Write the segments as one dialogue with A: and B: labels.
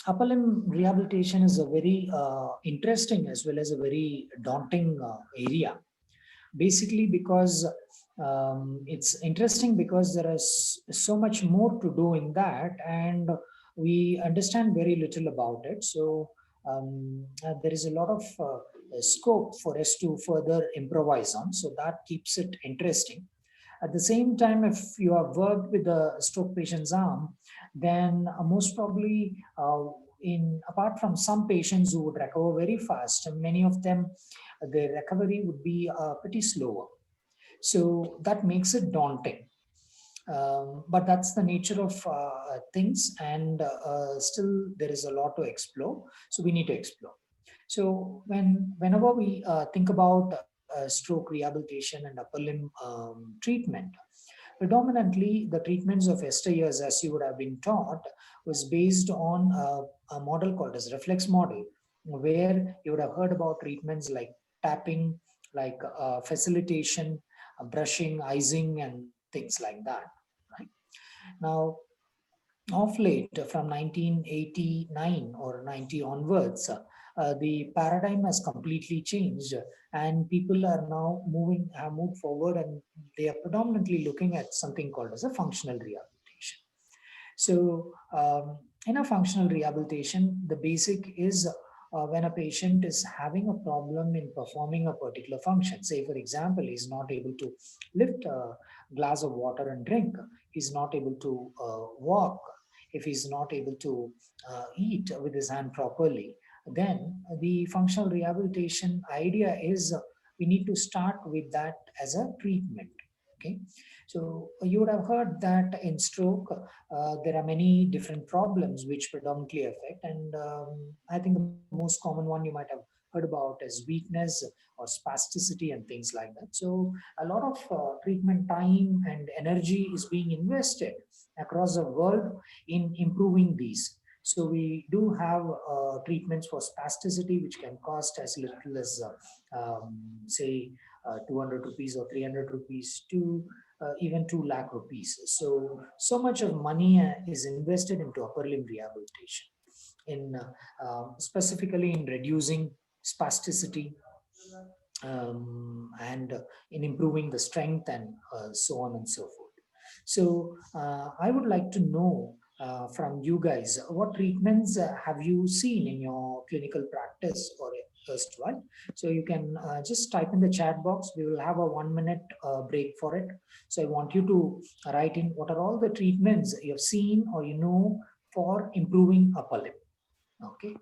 A: upper limb rehabilitation is a very interesting as well as a very daunting area. Basically, because it's interesting because there is so much more to do in that, and we understand very little about it. So there is a lot of scope for us to further improvise on. So that keeps it interesting. At the same time, if you have worked with a stroke patient's arm, then most probably, in apart from some patients who would recover very fast, many of them, their recovery would be pretty slower. So that makes it daunting. But that's the nature of things, and still there is a lot to explore. So we need to explore. So whenever we think about stroke rehabilitation and upper limb treatment, predominantly the treatments of yesteryears, as you would have been taught, was based on a model called as reflex model, where you would have heard about treatments like tapping, like facilitation, brushing, icing, and things like that. Right now, of late, from 1989 or 90 onwards, the paradigm has completely changed, and people are now have moved forward, and they are predominantly looking at something called as a functional rehabilitation. So, in a functional rehabilitation, the basic is when a patient is having a problem in performing a particular function. Say, for example, he's not able to lift a glass of water and drink, he's not able to walk, if he's not able to eat with his hand properly, then the functional rehabilitation idea is we need to start with that as a treatment. Okay, so you would have heard that in stroke, there are many different problems which predominantly affect, and I think the most common one you might have heard about is weakness or spasticity and things like that. So a lot of treatment time and energy is being invested across the world in improving these. So we do have treatments for spasticity, which can cost as little as say 200 rupees or 300 rupees to even 2 lakh rupees. So much of money is invested into upper limb rehabilitation, in specifically in reducing spasticity, and in improving the strength, and so on and so forth. So I would like to know from you guys, what treatments have you seen in your clinical practice or erstwhile? So you can just type in the chat box. We will have a 1 minute break for it. So I want you to write in what are all the treatments you have seen or you know for improving upper lip. Okay.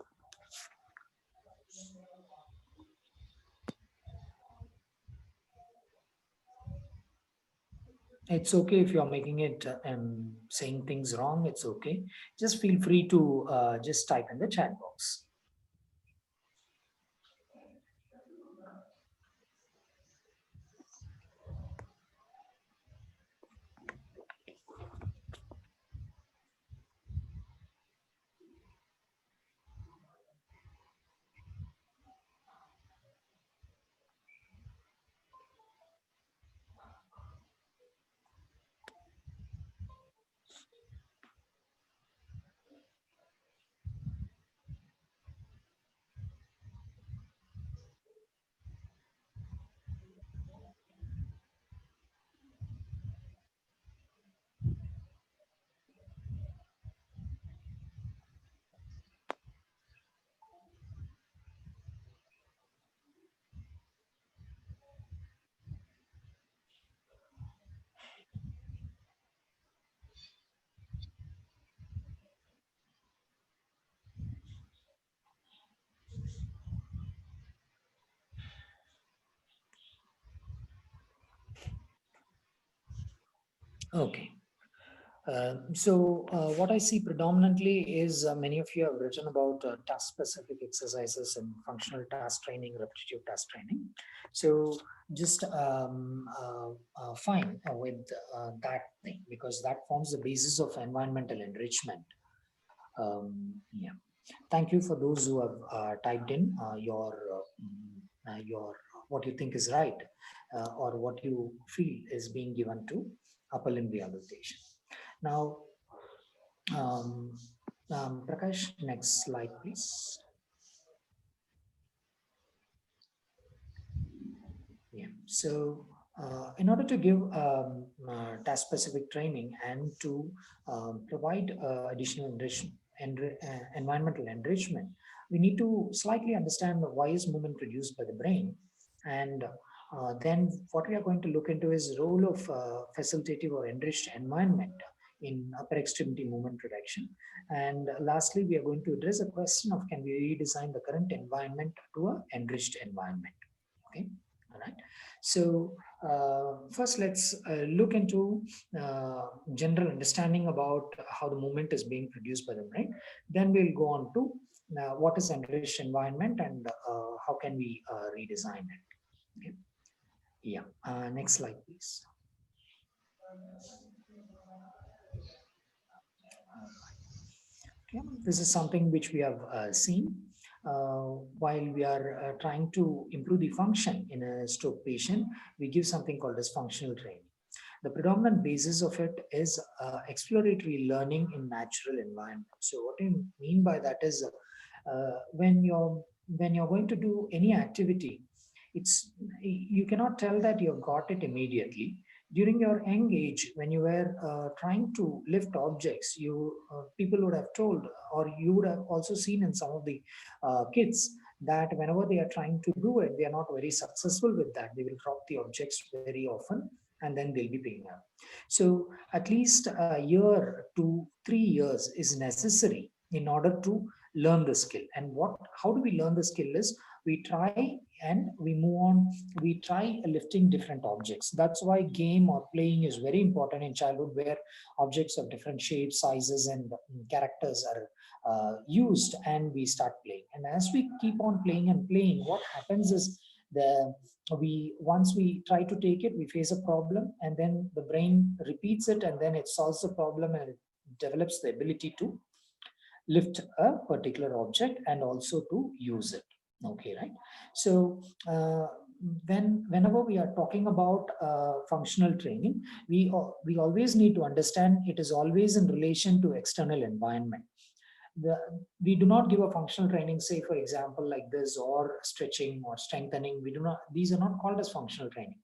A: It's okay if you're making it and saying things wrong. It's okay. Just feel free to just type in the chat box. Okay. What I see predominantly is many of you have written about task-specific exercises and functional task training, repetitive task training. So just fine with that thing, because that forms the basis of environmental enrichment. Yeah. Thank you for those who have typed in your what you think is right, or what you feel is being given to upper limb rehabilitation. Now, um, Prakash, next slide, please. Yeah. So, in order to give task-specific training and to provide additional environmental enrichment, we need to slightly understand why is movement produced by the brain, and then what we are going to look into is role of facilitative or enriched environment in upper extremity movement reduction. And lastly, we are going to address a question of can we redesign the current environment to an enriched environment. Okay. All right. So first, let's look into general understanding about how the movement is being produced by the brain. Then we'll go on to what is enriched environment and how can we redesign it. Okay. Yeah. Next slide, please. Okay. This is something which we have seen. While we are trying to improve the function in a stroke patient, we give something called as functional training. The predominant basis of it is exploratory learning in natural environment. So what I mean by that is when you're going to do any activity, you cannot tell that you've got it immediately. During your young age, when you were trying to lift objects, people would have told, or you would have also seen in some of the kids, that whenever they are trying to do it, they are not very successful with that. They will drop the objects very often, and then they'll be paying up. So at least a year to 3 years is necessary in order to learn the skill. And how do we learn the skill is we try and we move on. We try lifting different objects. That's why game or playing is very important in childhood, where objects of different shapes, sizes, and characters are used, and we start playing. And as we keep on playing and playing, what happens is once we try to take it, we face a problem, and then the brain repeats it, and then it solves the problem, and it develops the ability to lift a particular object and also to use it. Okay, right? So whenever we are talking about functional training, we always need to understand it is always in relation to external environment. We do not give a functional training, say for example like this, or stretching or strengthening. These are not called as functional training.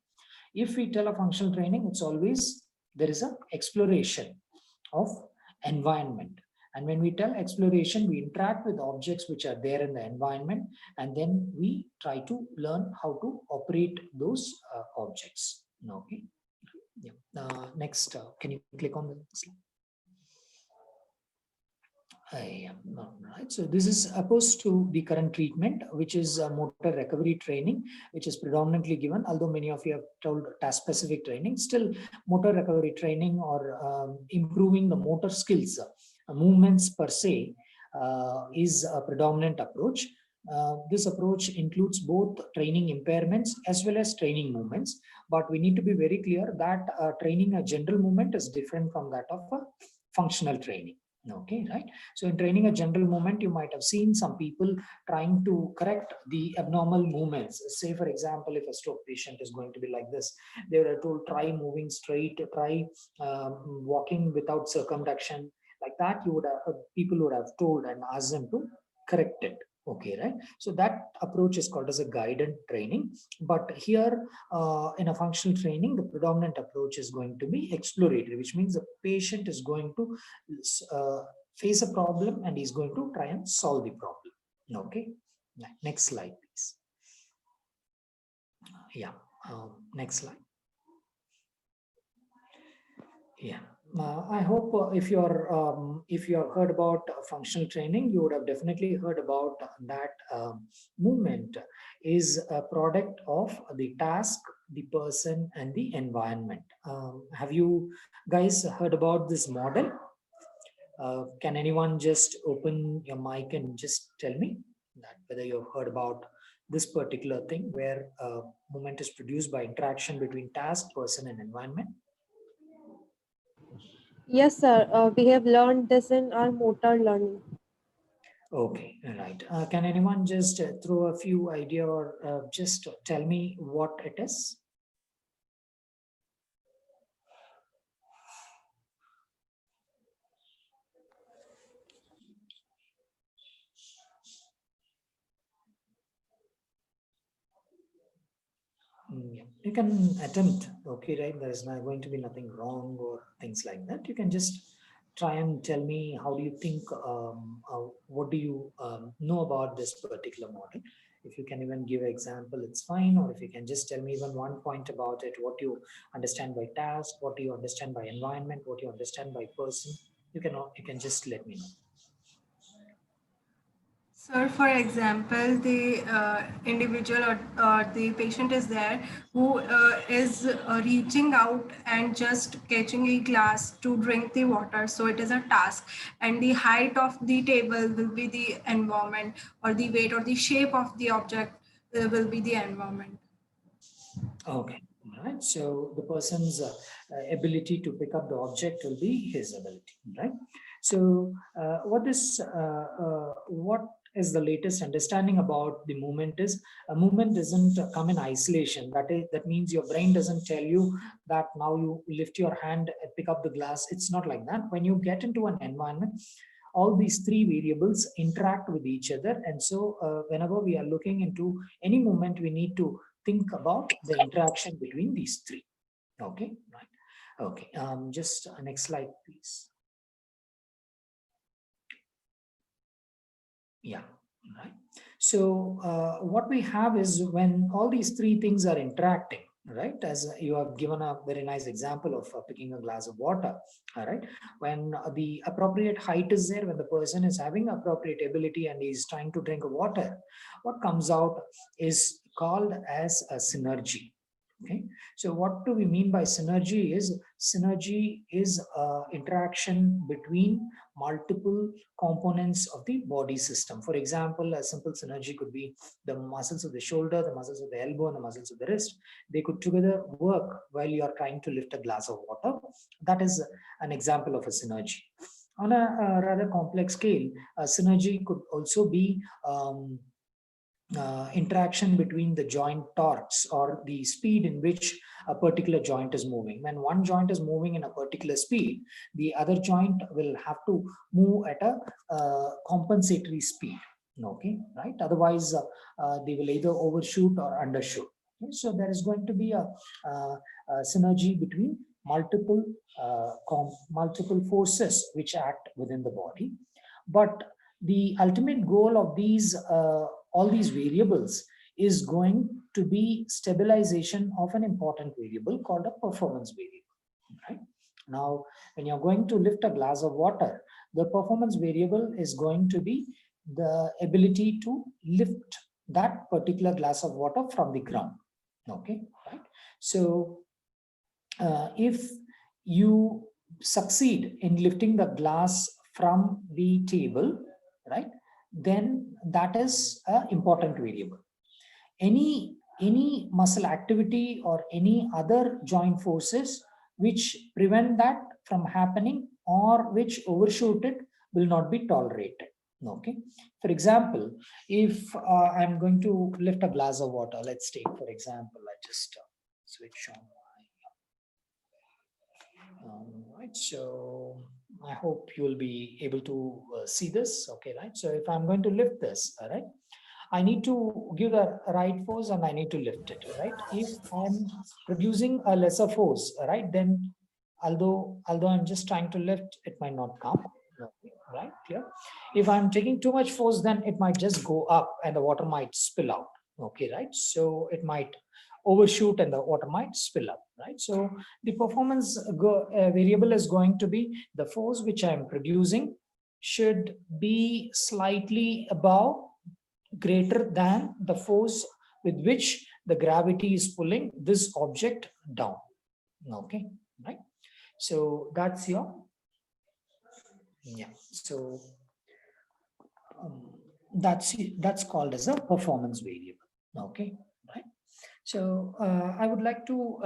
A: If we tell a functional training, it's always there is a exploration of environment. And when we tell exploration, we interact with objects which are there in the environment, and then we try to learn how to operate those objects. Okay. Yeah. Next, can you click on the slide? Right. So this is opposed to the current treatment, which is motor recovery training, which is predominantly given, although many of you have told task-specific training. Still, motor recovery training or improving the motor skills, movements per se, is a predominant approach. This approach includes both training impairments as well as training movements, but we need to be very clear that training a general movement is different from that of a functional training. Okay, right? So in training a general movement, you might have seen some people trying to correct the abnormal movements. Say, for example, if a stroke patient is going to be like this, they were told, try moving straight, try walking without circumduction. Like that, people would have told and asked them to correct it. Okay, right? So that approach is called as a guided training. But here in a functional training, the predominant approach is going to be exploratory, which means the patient is going to face a problem and he's going to try and solve the problem. Okay, next slide, please. Yeah, next slide. Yeah. I hope if you have heard about functional training, you would have definitely heard about that movement is a product of the task, the person, and the environment. Have you guys heard about this model? Can anyone just open your mic and just tell me that whether you've heard about this particular thing where movement is produced by interaction between task, person, and environment?
B: Yes, sir. We have learned this in our motor learning.
A: Okay, right. Can anyone just throw a few idea or just tell me what it is? Yeah. You can attempt, okay, right? There's not going to be nothing wrong or things like that. You can just try and tell me how do you think, what do you know about this particular model? If you can even give an example, it's fine. Or if you can just tell me even one point about it, what you understand by task, what do you understand by environment, what you understand by person, you can just let me know.
C: Sir, for example, the individual or the patient is there who is reaching out and just catching a glass to drink the water. So it is a task. And the height of the table will be the environment, or the weight or the shape of the object will be the environment.
A: Okay, all right. So the person's ability to pick up the object will be his ability, right? So what is the latest understanding about the movement is a movement doesn't come in isolation. That means your brain doesn't tell you that now you lift your hand and pick up the glass. It's not like that. When you get into an environment, all these three variables interact with each other, and so whenever we are looking into any movement, we need to think about the interaction between these three. Okay, right. Okay, just next slide, please. Yeah, right. So what we have is when all these three things are interacting, right? As you have given a very nice example of picking a glass of water, all right? When the appropriate height is there, when the person is having appropriate ability and is trying to drink water, what comes out is called as a synergy. Okay, so what do we mean by synergy is interaction between multiple components of the body system. For example, a simple synergy could be the muscles of the shoulder, the muscles of the elbow, and the muscles of the wrist. They could together work while you are trying to lift a glass of water. That is an example of a synergy. On a rather complex scale, a synergy could also be interaction between the joint torques or the speed in which a particular joint is moving. When one joint is moving in a particular speed, the other joint will have to move at a compensatory speed. Okay, right? Otherwise, they will either overshoot or undershoot. Okay? So there is going to be a synergy between multiple forces which act within the body. But the ultimate goal of these all these variables is going to be stabilization of an important variable called a performance variable, right? Now, when you're going to lift a glass of water, the performance variable is going to be the ability to lift that particular glass of water from the ground. Okay, right? So if you succeed in lifting the glass from the table, right, then that is an important variable. Any muscle activity or any other joint forces which prevent that from happening or which overshoot it will not be tolerated. Okay, for example, if I'm going to lift a glass of water, let's take for example, I just switch on right, so I hope you will be able to see this. Okay, right. So if I'm going to lift this, all right, I need to give the right force and I need to lift it, right? If I'm producing a lesser force, right, then although I'm just trying to lift, it might not come. Okay, right, clear. If I'm taking too much force, then it might just go up and the water might spill out. Okay, right. So it might overshoot and the water might spill up, right? So the performance variable is going to be the force which I'm producing should be slightly above, greater than the force with which the gravity is pulling this object down. Okay, right? So that's your, yeah. So that's called as a performance variable. Okay, right? So I would like to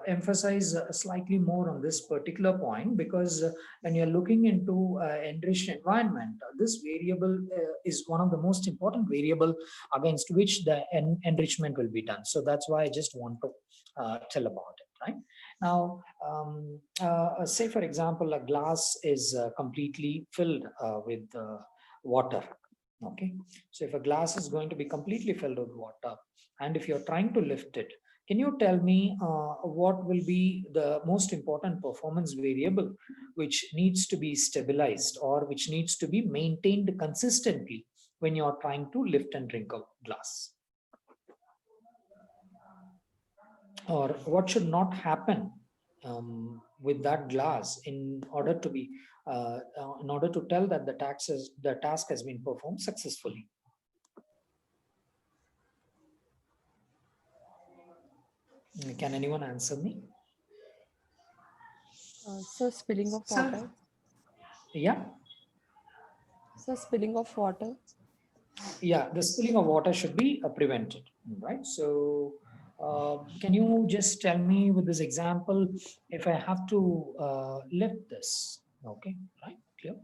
A: emphasize slightly more on this particular point because when you're looking into enriched environment, this variable is one of the most important variable against which the enrichment will be done. So that's why I just want to tell about it, right? Now, say for example, a glass is completely filled with water. Okay, so if a glass is going to be completely filled with water, and if you're trying to lift it, Can you tell me what will be the most important performance variable which needs to be stabilized or which needs to be maintained consistently when you're trying to lift and drink a glass? Or what should not happen with that glass in order to be in order to tell that the task has been performed successfully? Can anyone answer me?
B: So spilling of
C: So,
B: water.
A: Yeah.
B: So spilling of water.
A: Yeah, the spilling of water should be prevented, right? So can you just tell me with this example, if I have to lift this, okay, right, clear?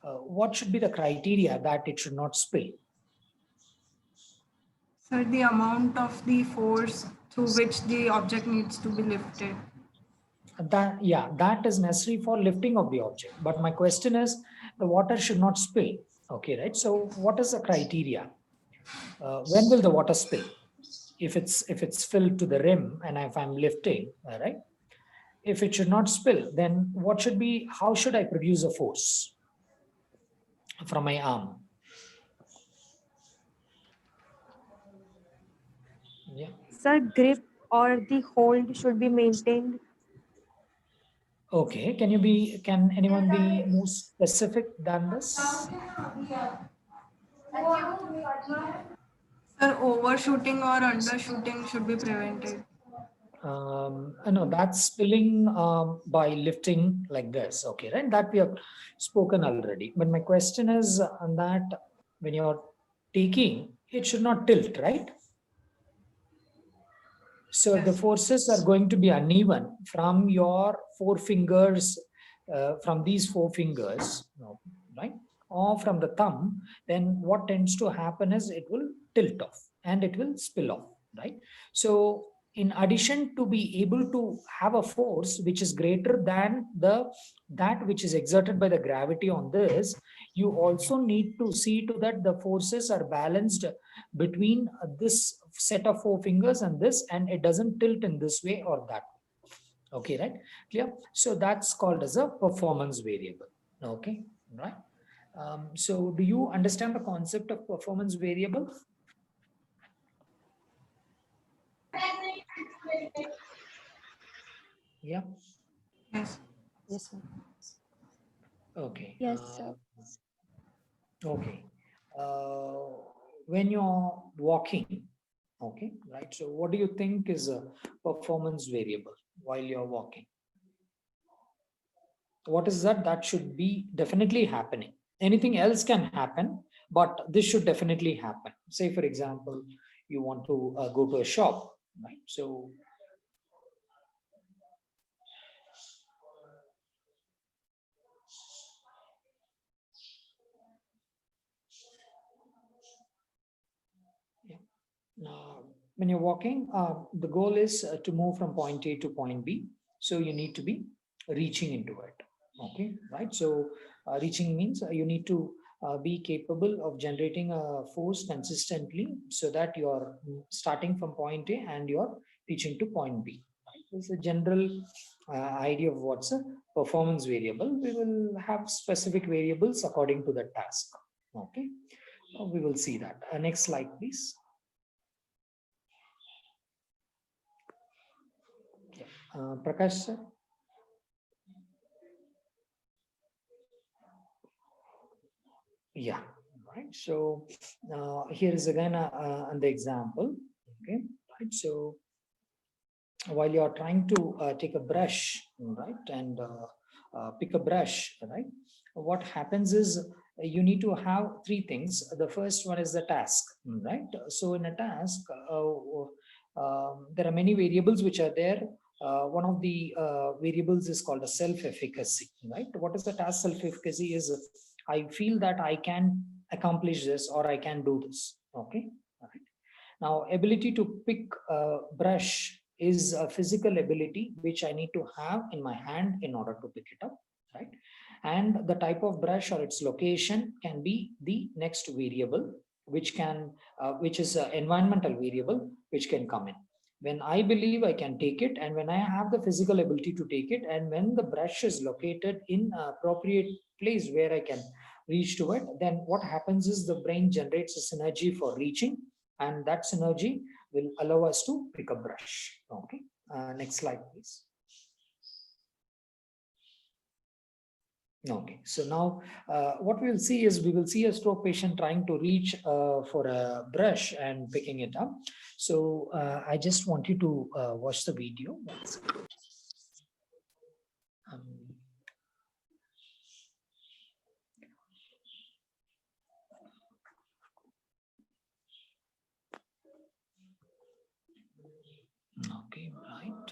A: What should be the criteria that it should not spill?
C: sir, the amount of the force through which the object needs to be lifted.
A: That, yeah, that is necessary for lifting of the object. But my question is, the water should not spill, okay, right? So what is the criteria? When will the water spill? If it's filled to the rim and if I'm lifting, right? If it should not spill, then what should be, how should I produce a force from my arm? Yeah.
B: Sir, grip or the hold should be maintained.
A: Okay. Can anyone be more specific than this?
C: Sir, overshooting or undershooting should be prevented.
A: No, that's spilling by lifting like this. Okay, right? That we have spoken already. But my question is on that when you're taking, it should not tilt, right? So the
C: Yes.
A: forces are going to be uneven from your four fingers, from these four fingers, right? Or from the thumb, then what tends to happen is it will tilt off and it will spill off, right? So in addition to be able to have a force which is greater than that which is exerted by the gravity on this, you also need to see to that the forces are balanced between this set of four fingers and this, and it doesn't tilt in this way or that way. Okay, right? Clear? So that's called as a performance variable. Okay, right? So do you understand the concept of performance variable? Yeah.
C: Yes.
B: Yes, sir.
A: Okay.
B: Yes, sir.
A: Okay. When you're walking, okay, right? So what do you think is a performance variable while you're walking? What is that? That should be definitely happening. Anything else can happen, but this should definitely happen. Say, for example, you want to go to a shop, right? So yeah. When you're walking, the goal is to move from point A to point B. So you need to be reaching into it. Okay, right? So reaching means you need to be capable of generating a force consistently so that you're starting from point A and you're reaching to point B. It's a general idea of what's a performance variable. We will have specific variables according to the task. Okay, we will see that. Next slide, please. Prakash sir. Yeah, right. So here is again the example. Okay, right. So while you are trying to take a brush, right, and pick a brush, right, what happens is you need to have three things. The first one is the task, right? So in a task, there are many variables which are there. One of the variables is called a self-efficacy, right? What is the task self-efficacy is I feel that I can accomplish this or I can do this. Okay. All right. Now, ability to pick a brush is a physical ability which I need to have in my hand in order to pick it up, right? And the type of brush or its location can be the next variable, which is an environmental variable which can come in. When I believe I can take it, and when I have the physical ability to take it, and when the brush is located in an appropriate place where I can reach to it, then what happens is the brain generates a synergy for reaching, and that synergy will allow us to pick a brush. Okay, next slide, please. Okay, so now what we will see is we will see a stroke patient trying to reach for a brush and picking it up. So I just want you to watch the video. Okay, right.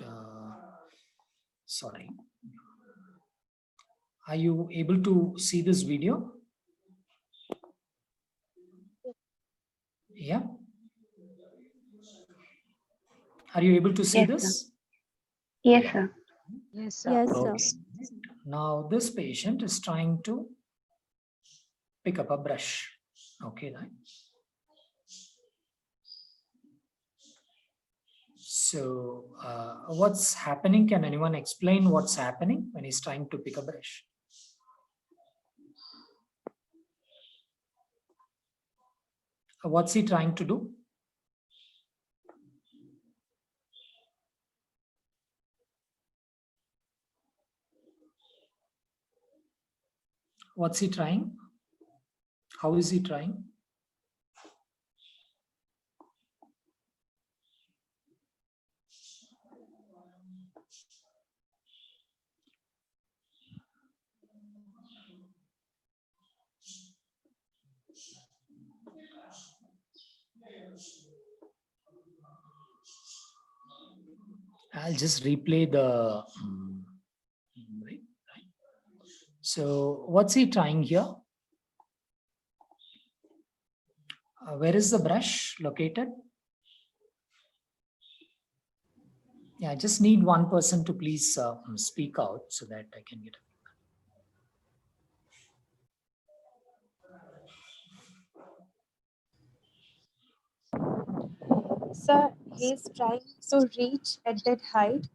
A: Sorry. Are you able to see this video? Yeah. Are you able to see
D: Yes,
A: this?
D: Yes,
A: Yeah.
D: sir.
B: Yes, sir.
A: Okay. Now this patient is trying to pick up a brush. Okay, right? So what's happening? Can anyone explain what's happening when he's trying to pick a brush? What's he trying to do? What's he trying? How is he trying? I'll just replay the. Right. So what's he trying here? Where is the brush located? Yeah, I just need one person to please speak out so that I can get.
B: Sir, he's trying to reach at that height.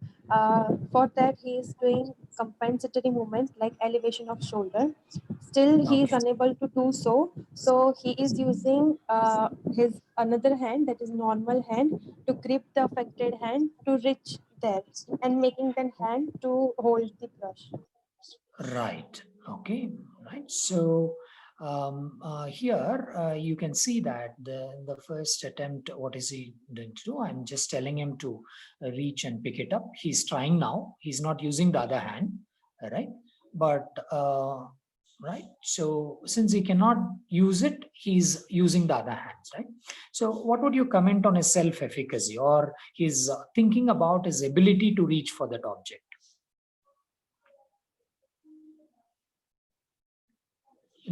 B: For that, he is doing compensatory movements like elevation of shoulder. Still, he is
A: Okay.
B: unable to do so. So he is using his another hand, that is normal hand, to grip the affected hand to reach there, and making that hand to hold the brush.
A: Right. Okay. Right. So here you can see that the first attempt, what is he going to do? I'm just telling him to reach and pick it up. He's trying now. He's not using the other hand. Right. But right. So since he cannot use it, he's using the other hands. Right. So what would you comment on his self-efficacy or his thinking about his ability to reach for that object?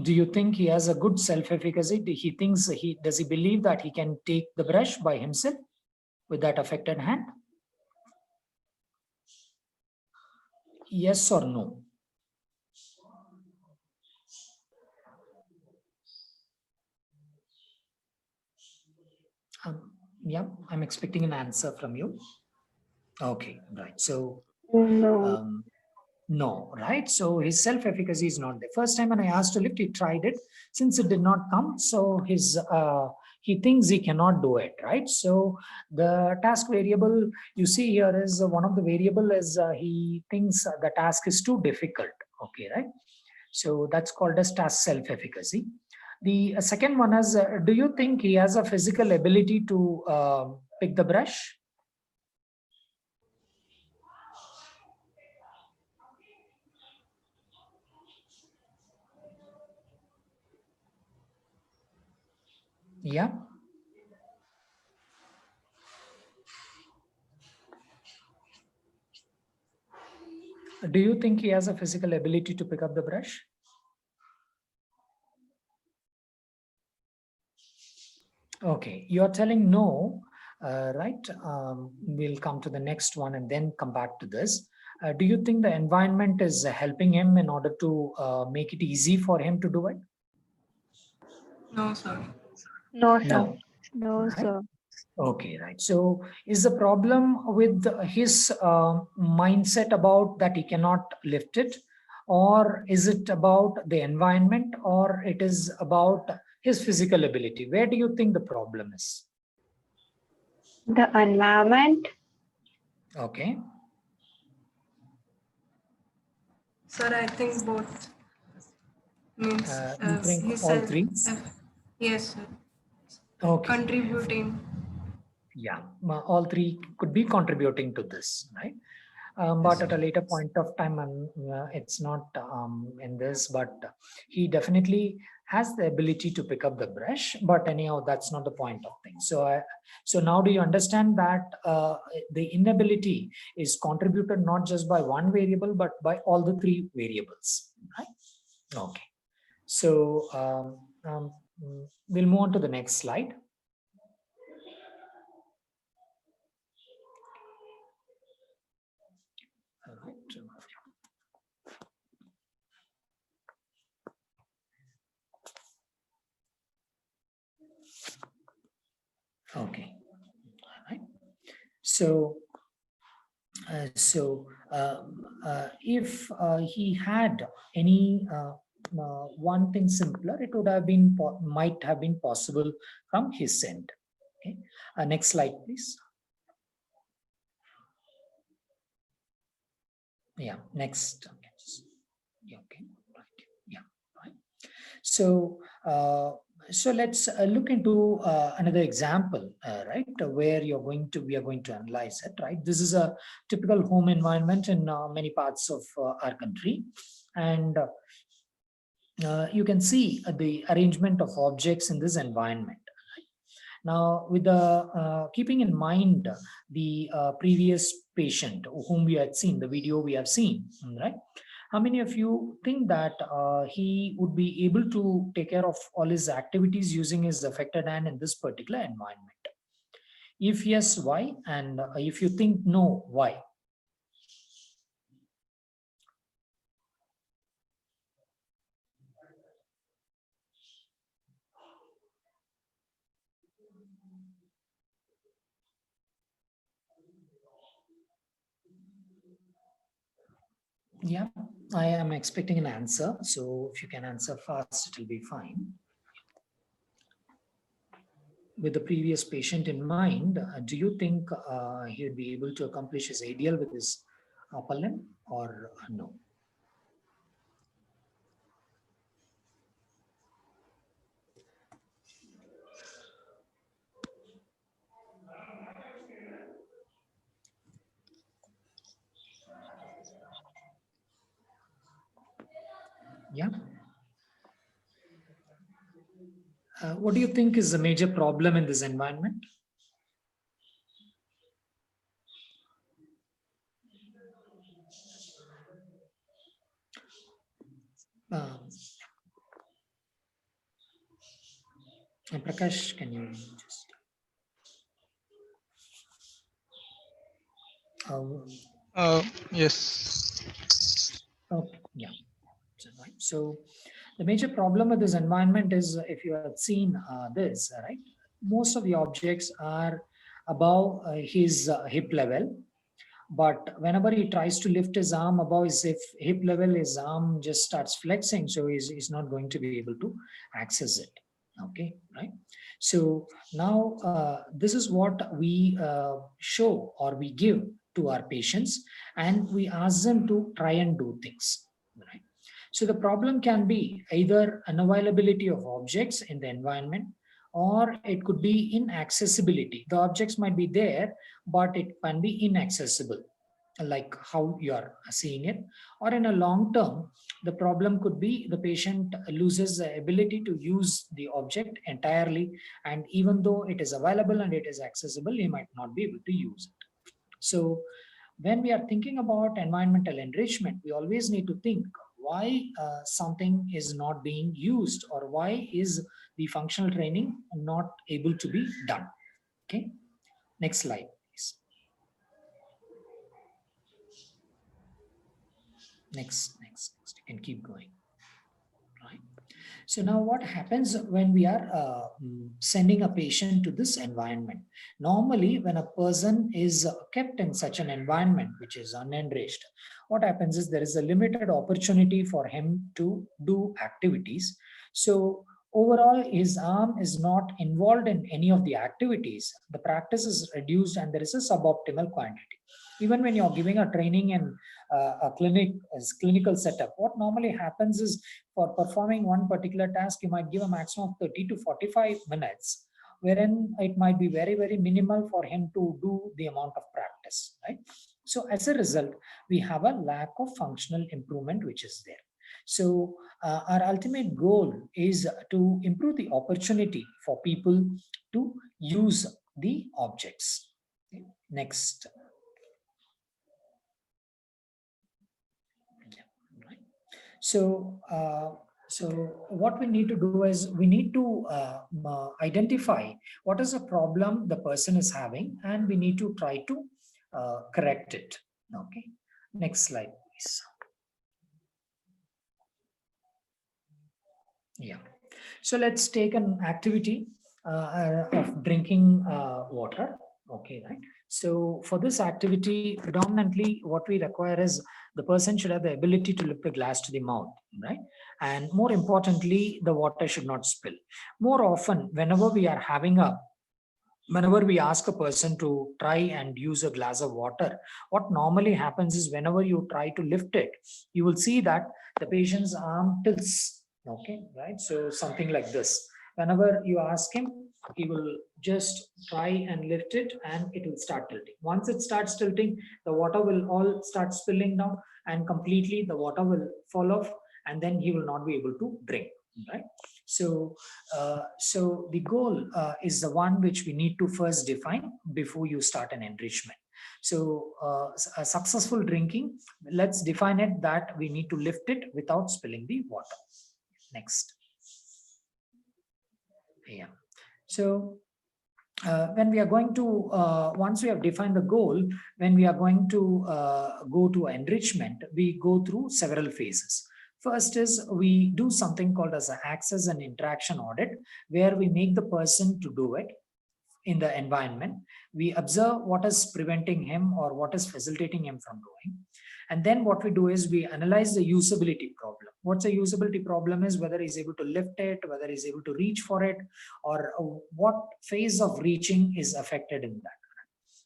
A: Do you think he has a good self-efficacy? Does he believe that he can take the brush by himself with that affected hand? Yes or no? Yeah, I'm expecting an answer from you. Okay, right. So
D: No.
A: no, right? So his self-efficacy is not there. First time when I asked to lift, he tried it. Since it did not come, so he thinks he cannot do it, right? So the task variable you see here is one of the variable is he thinks the task is too difficult. Okay, right? So that's called as task self-efficacy. The second one is, do you think he has a physical ability to pick the brush? Yeah. Do you think he has a physical ability to pick up the brush? Okay, you're telling no, right? We'll come to the next one and then come back to this. Do you think the environment is helping him in order to make it easy for him to do it?
C: No, sir.
D: No, sir.
A: No.
B: No,
A: Right.
B: sir.
A: Okay, right. So is the problem with his mindset about that he cannot lift it, or is it about the environment, or it is about his physical ability? Where do you think the problem is?
D: The environment.
A: Okay.
C: Sir, I think both means
A: You think
C: he
A: all
C: said,
A: three?
C: yes, sir.
A: Okay.
C: Contributing.
A: Yeah, all three could be contributing to this, right? But at a later point of time, and it's not in this, but he definitely has the ability to pick up the brush. But anyhow, that's not the point of things. So now do you understand that the inability is contributed not just by one variable, but by all the three variables, right? Okay. So we'll move on to the next slide. All right. Okay. All right. So, if he had any one thing simpler, it would have been might have been possible from his end. Okay. Next slide, please. Yeah. Next. Okay. Yeah. Okay. Right. Yeah. Right. So, so let's look into another example, right? Where we are going to analyze it, right? This is a typical home environment in many parts of our country, and you can see the arrangement of objects in this environment. Now, with the keeping in mind the previous patient whom we had seen, the video we have seen, right? How many of you think that he would be able to take care of all his activities using his affected hand in this particular environment? If yes, why? And if you think no, why? Yeah, I am expecting an answer. So if you can answer fast, it will be fine. With the previous patient in mind, do you think he would be able to accomplish his ideal with his upper limb or no? Yeah. What do you think is the major problem in this environment? Um, Prakash, can you just?
E: Yes.
A: Okay, yeah. So the major problem with this environment is, if you have seen this, right? Most of the objects are above his hip level, but whenever he tries to lift his arm above his hip level, his arm just starts flexing, so he's not going to be able to access it. Okay, right? So now this is what we show or we give to our patients, and we ask them to try and do things, right? So the problem can be either unavailability of objects in the environment, or it could be inaccessibility. The objects might be there, but it can be inaccessible, like how you are seeing it. Or in a long term, the problem could be the patient loses the ability to use the object entirely, and even though it is available and it is accessible, he might not be able to use it. So when we are thinking about environmental enrichment, we always need to think why something is not being used, or why is the functional training not able to be done. Okay, next slide, please. Next, you can keep going, right? So now what happens when we are sending a patient to this environment? Normally, when a person is kept in such an environment, which is unenriched, what happens is there is a limited opportunity for him to do activities. So overall, his arm is not involved in any of the activities. The practice is reduced and there is a suboptimal quantity. Even when you're giving a training in a clinical setup, what normally happens is for performing one particular task, you might give a maximum of 30 to 45 minutes, wherein it might be very, very minimal for him to do the amount of practice, right? So as a result, we have a lack of functional improvement, which is there. So our ultimate goal is to improve the opportunity for people to use the objects. Okay. Next. So, so what we need to do is we need to identify what is the problem the person is having, and we need to try to correct it. Okay. Next slide, please. Yeah. So let's take an activity of drinking water. Okay, right. So for this activity, predominantly what we require is the person should have the ability to lift the glass to the mouth, right? And more importantly, the water should not spill. More often, whenever we ask a person to try and use a glass of water, what normally happens is whenever you try to lift it, you will see that the patient's arm tilts. Okay, right? So something like this. Whenever you ask him, he will just try and lift it and it will start tilting. Once it starts tilting, the water will all start spilling down and completely the water will fall off, and then he will not be able to drink, right? So, so the goal is the one which we need to first define before you start an enrichment. So a successful drinking, let's define it that we need to lift it without spilling the water. Next. Yeah. So when we are going to, once we have defined the goal, when we are going to go to enrichment, we go through several phases. First is we do something called as an access and interaction audit, where we make the person to do it in the environment. We observe what is preventing him or what is facilitating him from doing. And then what we do is we analyze the usability problem. What's a usability problem is whether he's able to lift it, whether he's able to reach for it, or what phase of reaching is affected in that.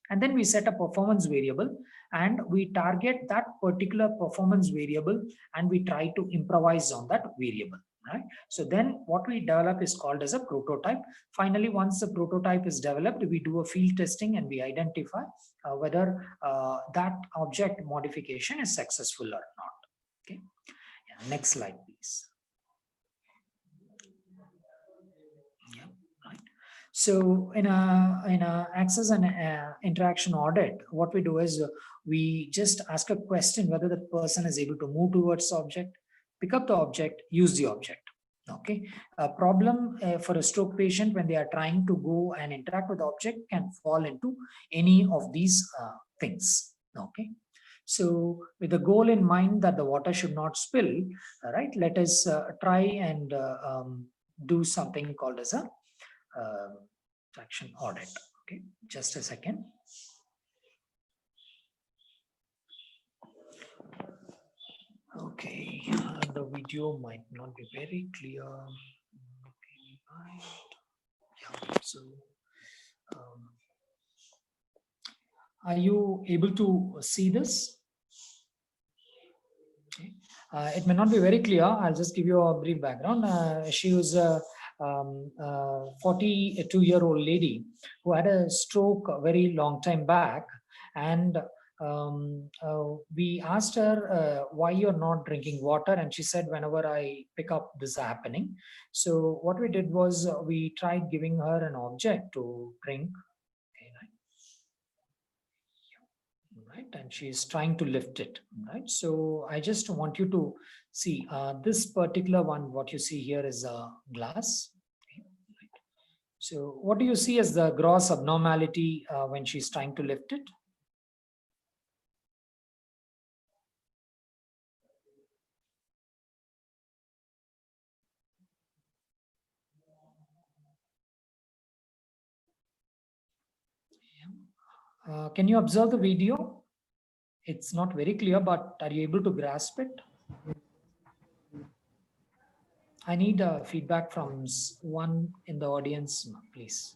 A: And then we set a performance variable and we target that particular performance variable and we try to improvise on that variable, right? So then what we develop is called as a prototype. Finally, once the prototype is developed, we do a field testing and we identify whether that object modification is successful or not. Okay. Yeah, next slide, please. Yeah, right. So in a access and interaction audit, what we do is we just ask a question whether the person is able to move towards the object, pick up the object, use the object. Okay. A problem for a stroke patient when they are trying to go and interact with the object can fall into any of these things. Okay. So with the goal in mind that the water should not spill, right, let us try and do something called as a traction audit. Okay, just a second. Okay, the video might not be very clear. Okay, right. Yeah, so are you able to see this? Okay. It may not be very clear. I'll just give you a brief background. She was a 42-year-old lady who had a stroke a very long time back, and we asked her why you're not drinking water, and she said whenever I pick up this happening. So what we did was we tried giving her an object to drink. Right, and she is trying to lift it, right? So I just want you to see this particular one. What you see here is a glass. Okay. Right. So what do you see as the gross abnormality when she's trying to lift it? Can you observe the video? It's not very clear, but are you able to grasp it? I need feedback from one in the audience, please.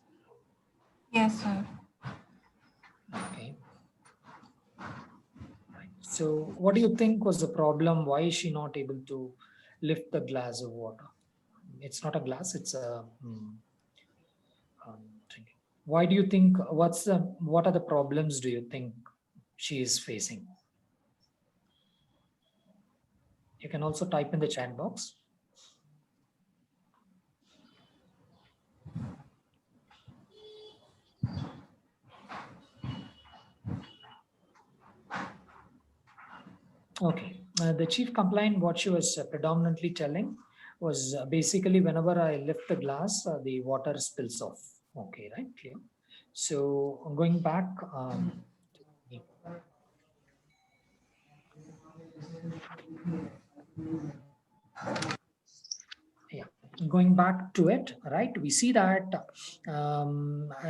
C: Yes, sir.
A: Okay. Right. So what do you think was the problem? Why is she not able to lift the glass of water? It's not a glass, it's a drinking. Why do you think, what are the problems do you think she is facing? You can also type in the chat box. Okay, the chief complaint, what she was predominantly telling was basically whenever I lift the glass, the water spills off. Okay, right, clear. So going back, yeah, going back to it, right, we see that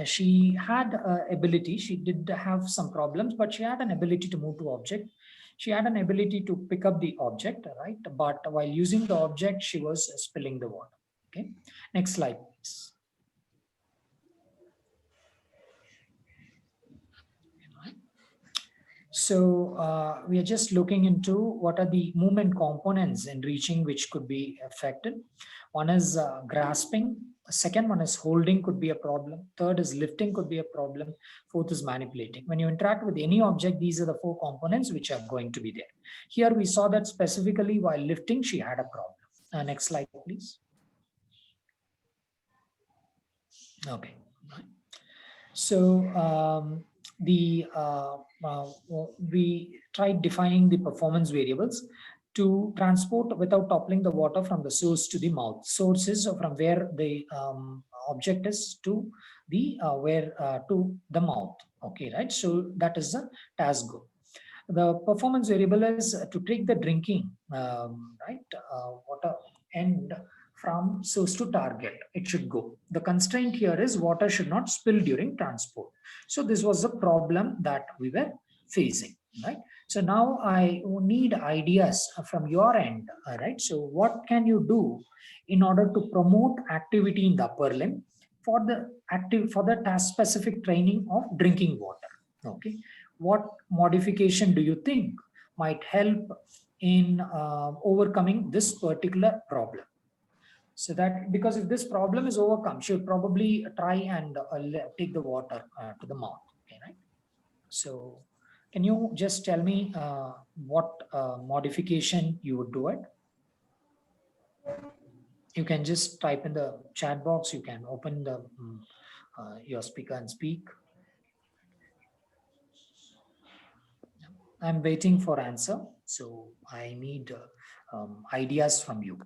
A: she had ability, she did have some problems, but she had an ability to move to object. She had an ability to pick up the object, right? But while using the object, she was spilling the water. Okay, next slide, please. So we are just looking into what are the movement components in reaching which could be affected. One is grasping. Second one is holding could be a problem. Third is lifting could be a problem. Fourth is manipulating. When you interact with any object, these are the four components which are going to be there. Here we saw that specifically while lifting, she had a problem. Next slide, please. Okay. So we tried defining the performance variables to transport without toppling the water from the source to the mouth. Source is from where the object is to the to the mouth. Okay, right? So that is the task goal. The performance variable is to take the drinking water and from source to target, it should go. The constraint here is water should not spill during transport. So this was the problem that we were facing, right? So now I need ideas from your end, right? So what can you do in order to promote activity in the upper limb for the task specific training of drinking water? Okay, what modification do you think might help in overcoming this particular problem? So that, because if this problem is overcome, she would probably try and take the water to the mouth. Okay, right? So can you just tell me what modification you would do it? You can just type in the chat box. You can open the your speaker and speak. I'm waiting for answer. So I need ideas from you.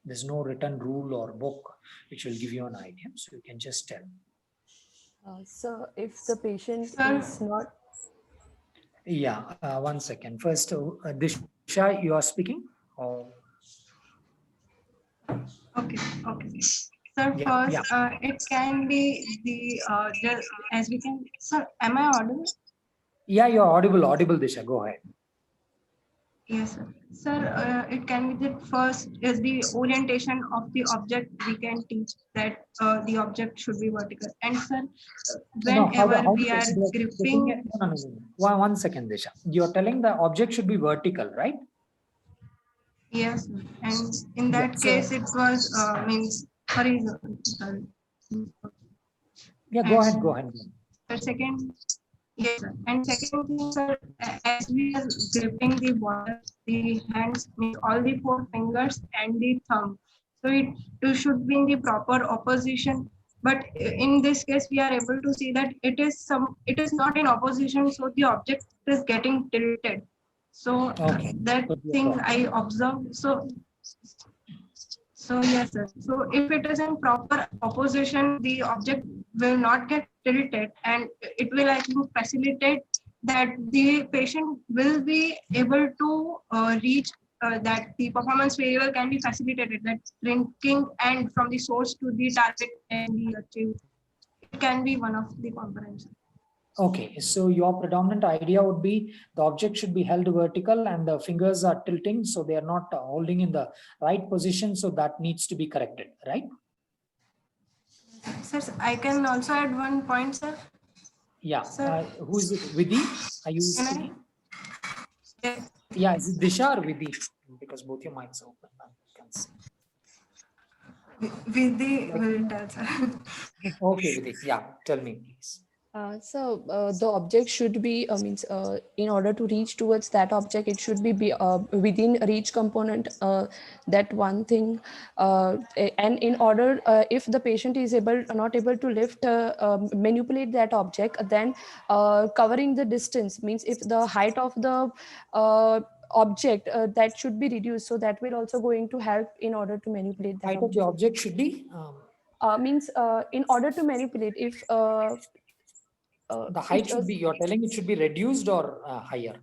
A: There's no written rule or book which will give you an idea. So you can just tell.
E: So if the patient is not...
A: Yeah, one second. First, Disha, you are speaking? Or...
C: Okay, okay. Sir, first, it can be the, as we can, sir, am I audible?
A: Yeah, you're audible, Disha, go ahead.
C: Yes, sir. Sir, it can be that first is the orientation of the object. We can teach that the object should be vertical. And sir, whenever we are gripping...
A: No. One second, Disha. You're telling the object should be vertical, right?
C: Yes, and in that case, it was means horizontal.
A: Yeah, go ahead.
C: The second, yes, sir. And second thing, sir, as we are gripping the water, the hands, means all the four fingers and the thumb. So it should be in the proper opposition. But in this case, we are able to see that it is not in opposition, so the object is getting tilted. So that thing I observed. So yes, sir. So if it is in proper opposition, the object will not get tilted, and it will actually facilitate that the patient will be able to reach that the performance variable can be facilitated, that drinking and from the source to the target can be achieved. It can be one of the components.
A: Okay, so your predominant idea would be the object should be held vertical and the fingers are tilting, so they are not holding in the right position. So that needs to be corrected, right?
C: Sir, I can also add one point, sir.
A: Yeah.
C: Sir.
A: Who is it? Vidhi? Are you
C: Can I?
A: speaking?
C: Yeah.
A: Yeah, is it Disha or Vidhi? Because both your mics are open. I can't see.
C: Vidhi will tell, sir.
A: Okay, Vidhi. Yeah, tell me, please.
E: The object should be means in order to reach towards that object, it should be within reach component, that one thing, and in order if the patient is not able to lift manipulate that object, then covering the distance, means if the height of the object that should be reduced, so that will also going to help in order to manipulate that
A: Height of the object should be
E: means in order to manipulate, if
A: the height should be, you're telling it should be reduced or higher?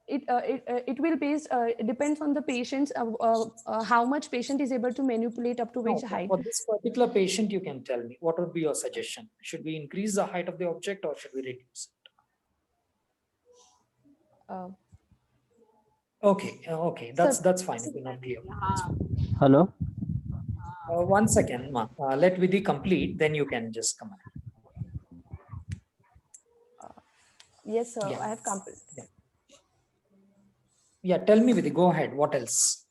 E: It will base it depends on the patient's how much patient is able to manipulate up to
A: No,
E: which height.
A: for this particular patient, you can tell me what would be your suggestion? Should we increase the height of the object or should we reduce it? Okay, okay, that's fine. If you're not clear.
F: Hello.
A: One second, Ma. Let Vidhi complete, then you can just come on.
E: Yes, sir.
A: Yeah.
E: I have completed.
A: Yeah, tell me, Vidhi. Go ahead. What else?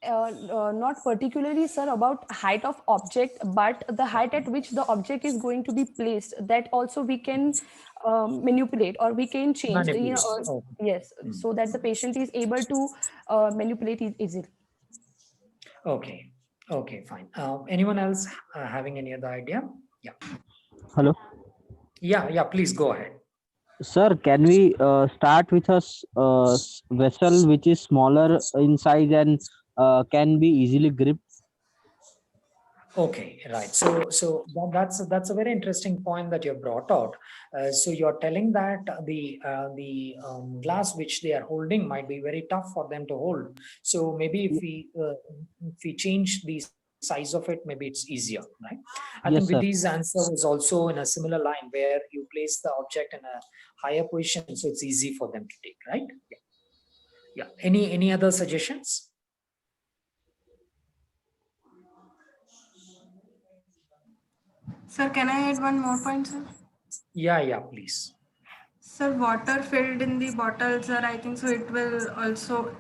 E: Not particularly, sir, about height of object, but the height at which the object is going to be placed, that also we can manipulate or we can change.
A: Manipulate.
E: Yes, so that the patient is able to manipulate it easily.
A: Okay. Okay, fine. Anyone else having any other idea? Yeah.
F: Hello.
A: Yeah, please go ahead.
F: Sir, can we start with a vessel which is smaller in size and can be easily gripped?
A: Okay, right. So that's a very interesting point that you brought out. So you're telling that the glass which they are holding might be very tough for them to hold. So maybe if we change the size of it, maybe it's easier, right? I
F: Yes,
A: think
F: sir.
A: Vidhi's answer was also in a similar line where you place the object in a higher position, so it's easy for them to take, right? Yeah. Any other suggestions?
C: Sir, can I add one more point, sir?
A: Yeah, please.
C: Sir, water filled in the bottle, sir, I think so it will also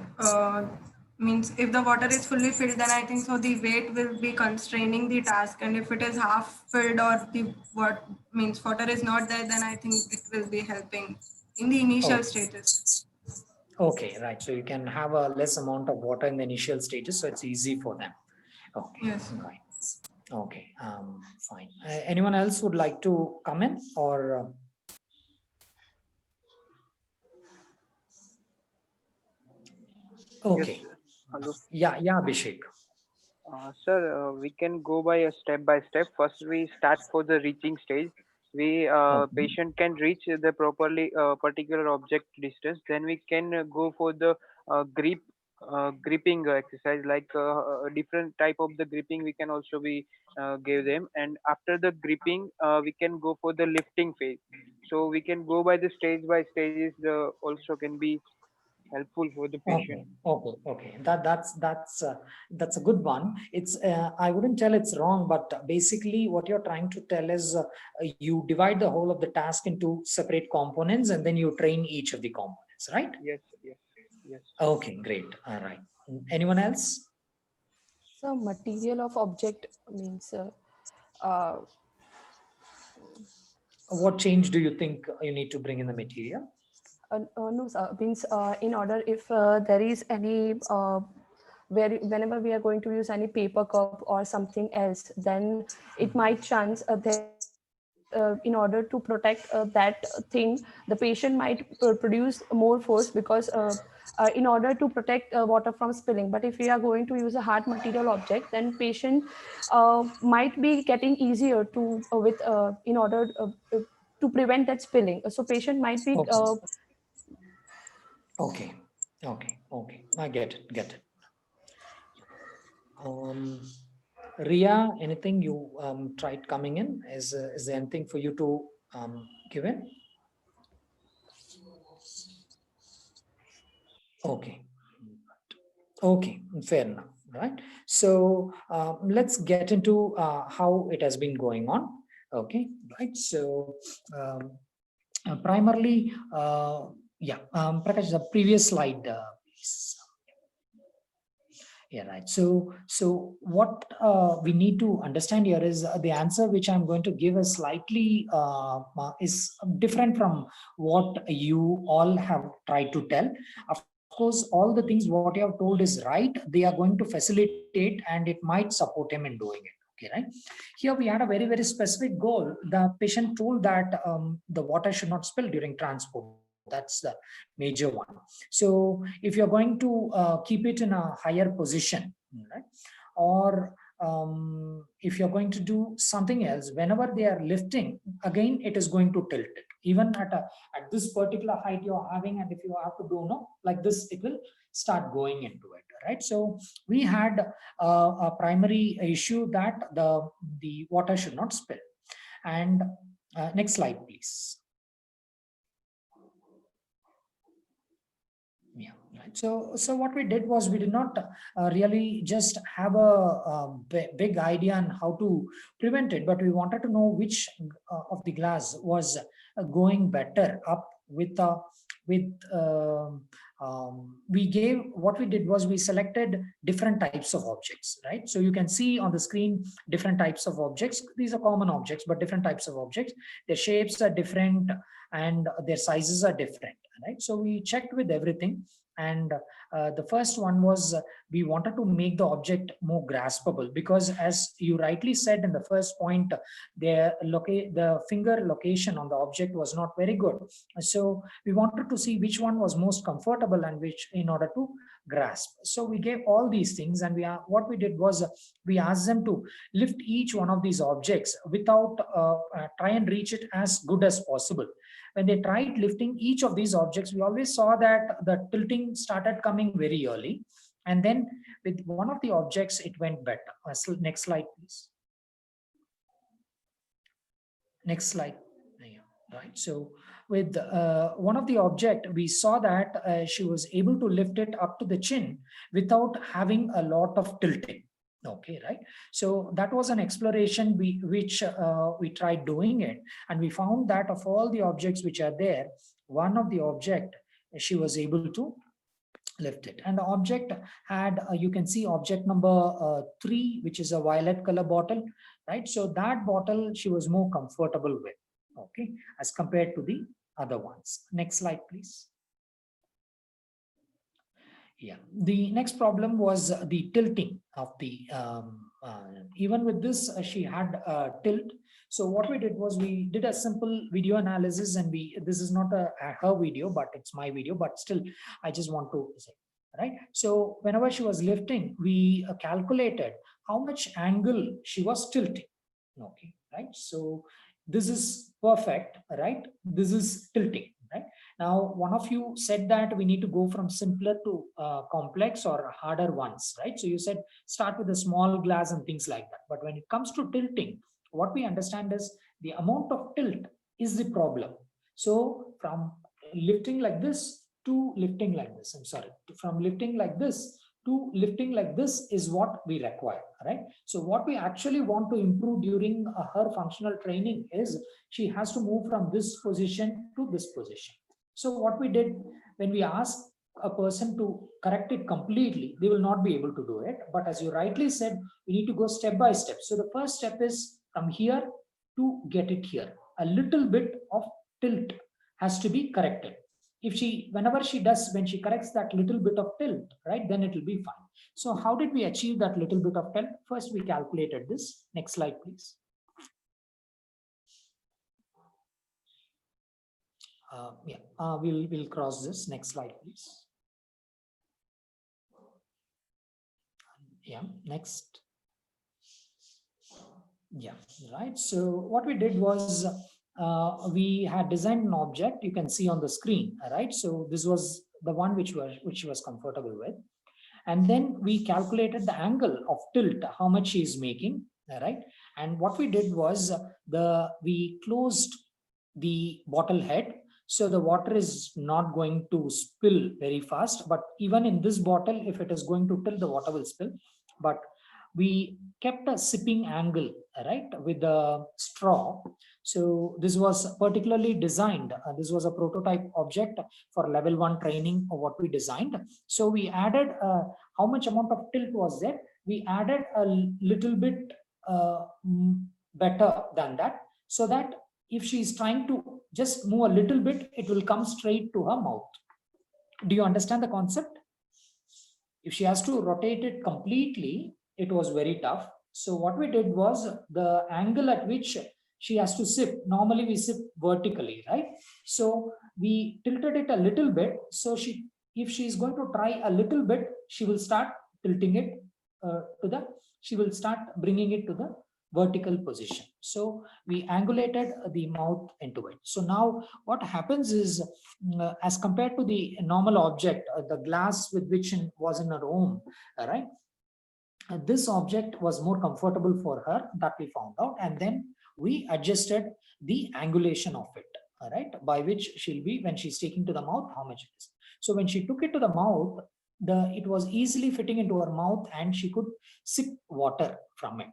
C: means if the water is fully filled, then I think so the weight will be constraining the task, and if it is half filled or the what means water is not there, then I think it will be helping in the initial stages.
A: Okay, right. So you can have a less amount of water in the initial stages, so it's easy for them. Okay,
C: Yes.
A: right. Okay, fine. Anyone else would like to come in or? Okay.
G: Yes. Hello.
A: Yeah, Abhishek.
G: Sir, we can go by a step by step. First, we start for the reaching stage. We patient can reach the properly particular object distance. Then we can go for the gripping exercise, like a different type of the gripping we can also be give them. And after the gripping, we can go for the lifting phase. So we can go by the stage by stages. Also can be helpful for the patient.
A: Okay. That's a good one. It's I wouldn't tell it's wrong, but basically what you're trying to tell is you divide the whole of the task into separate components and then you train each of the components, right?
G: Yes.
A: Okay, great. All right. Anyone else?
E: So material of object means
A: What change do you think you need to bring in the material?
E: no, sir, means in order if there is any whenever we are going to use any paper cup or something else, then it might chance that in order to protect that thing, the patient might produce more force because in order to protect water from spilling. But if we are going to use a hard material object, then patient might be getting easier to with in order to prevent that spilling. So patient might be
A: Okay. I get it. Ria, anything you tried coming in? Is there anything for you to give in? Okay. Okay, fair enough, right? So let's get into how it has been going on. Okay, right? So primarily, yeah, Prakash, the previous slide, please. Yeah, right. So what we need to understand here is the answer which I'm going to give is slightly is different from what you all have tried to tell. Of course, all the things what you have told is right. They are going to facilitate and it might support him in doing it. Okay, right? Here we had a very, very specific goal. The patient told that the water should not spill during transport. That's the major one. So if you're going to keep it in a higher position, right? Or if you're going to do something else, whenever they are lifting, again, it is going to tilt it. Even at this particular height you're having, and if you have to do like this, it will start going into it, right? So we had a primary issue that the water should not spill. And next slide, please. Yeah, right. So what we did was we did not really just have a big idea on how to prevent it, but we wanted to know which of the glass was going better up with we gave, what we did was we selected different types of objects, right? So you can see on the screen different types of objects. These are common objects, but different types of objects. Their shapes are different and their sizes are different, right? So we checked with everything. And the first one was we wanted to make the object more graspable, because as you rightly said in the first point, the finger location on the object was not very good. So we wanted to see which one was most comfortable and which in order to grasp. So we gave all these things, and what we did was we asked them to lift each one of these objects without try and reach it as good as possible. When they tried lifting each of these objects, we always saw that the tilting started coming very early. And then with one of the objects, it went better. Next slide, please. Next slide. Yeah, right. So with one of the object, we saw that she was able to lift it up to the chin without having a lot of tilting. Okay, right. So that was an exploration which we tried doing it, and we found that of all the objects which are there, one of the object she was able to lift it. And the object had you can see object number 3, which is a violet color bottle, right? So that bottle she was more comfortable with, okay, as compared to the other ones. Next slide, please. Yeah, the next problem was the tilting of the even with this she had tilt. So what we did was we did a simple video analysis, and this is not her video, but it's my video, but still I just want to say, right? So whenever she was lifting, we calculated how much angle she was tilting. Okay, right? So this is perfect, right? This is tilting, right? Now, one of you said that we need to go from simpler to complex or harder ones, right? So you said start with a small glass and things like that. But when it comes to tilting, what we understand is the amount of tilt is the problem. So from lifting like this to lifting like this, I'm sorry, from lifting like this to lifting like this is what we require, right? So what we actually want to improve during her functional training is she has to move from this position to this position. So what we did, when we asked a person to correct it completely, they will not be able to do it. But as you rightly said, we need to go step by step. So the first step is from here to get it here. A little bit of tilt has to be corrected. Whenever she does, when she corrects that little bit of tilt, right, then it will be fine. So how did we achieve that little bit of tilt? First, we calculated this. Next slide, please. We'll cross this. Next slide, please. Yeah, next. Yeah, right. So what we did was we had designed an object you can see on the screen, right? So this was the one which she was comfortable with. And then we calculated the angle of tilt, how much she is making, right? And what we did was we closed the bottle head, so the water is not going to spill very fast. But even in this bottle, if it is going to tilt, the water will spill. But we kept a sipping angle, right, with the straw. So this was particularly designed. This was a prototype object for level 1 training of what we designed. So we added how much amount of tilt was there. We added a little bit better than that, so that if she is trying to just move a little bit, it will come straight to her mouth. Do you understand the concept? If she has to rotate it completely, it was very tough. So what we did was the angle at which she has to sip. Normally we sip vertically, right? So we tilted it a little bit. So if she is going to try a little bit, she will start tilting it she will start bringing it to the vertical position. So we angulated the mouth into it. So now what happens is, as compared to the normal object, the glass with which was in her home, right? This object was more comfortable for her, that we found out. And then we adjusted the angulation of it, right? By which she'll be, when she's taking to the mouth, how much it is. So when she took it to the mouth, it was easily fitting into her mouth and she could sip water from it,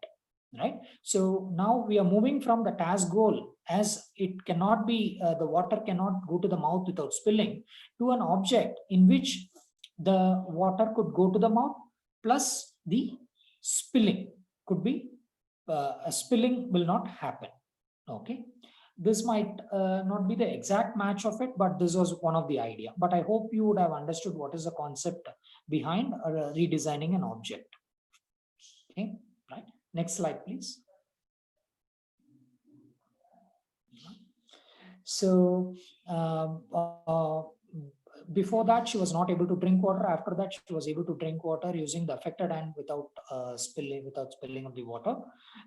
A: right? So now we are moving from the task goal, as it cannot be, the water cannot go to the mouth without spilling, to an object in which the water could go to the mouth, plus the spilling could be, a spilling will not happen. Okay. This might not be the exact match of it, but this was one of the idea. But I hope you would have understood what is the concept behind redesigning an object. Okay, right. Next slide, please. So before that, she was not able to drink water. After that, she was able to drink water using the affected hand without spilling of the water,